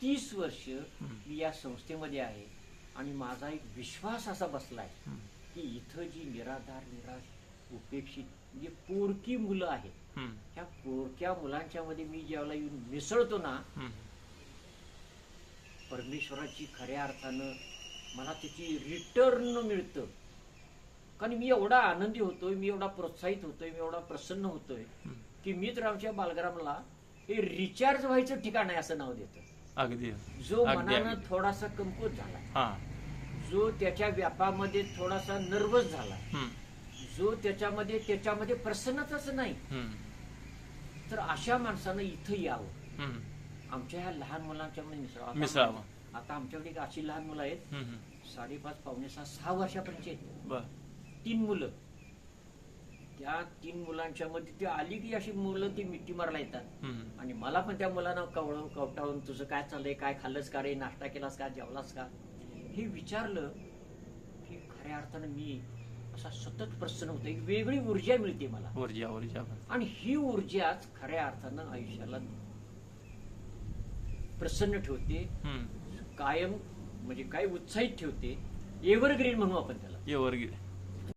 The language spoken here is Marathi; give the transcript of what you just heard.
30 वर्ष मी या संस्थेमध्ये आहे आणि माझा एक विश्वास असा बसलाय की इथं जी निराधार निराश उपेक्षित म्हणजे पोरकी मुलं आहेत, ह्या पोरक्या मुलांच्या मध्ये मी ज्यावेळेला येऊन मिसळतो ना, परमेश्वराची खऱ्या अर्थानं मला त्याची रिटर्न मिळतं. कारण मी एवढा आनंदी होतोय, मी एवढा प्रोत्साहित होतोय, मी एवढा प्रसन्न होतोय की मी तर आमच्या बालग्रामला हे रिचार्ज व्हायचं ठिकाण आहे असं नाव देतो. अगदी जो मनानं थोडासा कमकुवत झाला, जो त्याच्या व्यापामध्ये थोडासा नर्वस झाला, जो त्याच्यामध्ये प्रसन्नताच नाही, तर अशा माणसानं इथं यावं, आमच्या ह्या लहान मुलांच्या मध्ये मिसळावं. आता आमच्याकडे अशी लहान मुलं आहेत 5.5, पावणे 6 वर्षापर्यंत आहेत. 3 मुलं. त्या 3 मुलांच्या मध्ये ती आली की अशी मुलं ती मिठी मारायला येतात आणि मला पण त्या मुलांना कवटाळून तुझं काय चाललंय, काय खाल्लंस का रे, नाश्ता केलास का, जेवलास का, हे विचारलं की खऱ्या अर्थानं मी असा सतत प्रसन्न होतो. एक वेगळी ऊर्जा मिळते मला, ऊर्जा आणि ही ऊर्जाच खऱ्या अर्थानं आयुष्याला प्रसन्न ठेवते, कायम म्हणजे काय उत्साहित ठेवते, एव्हरग्रीन म्हणू आपण त्याला. एव्हरग्रीन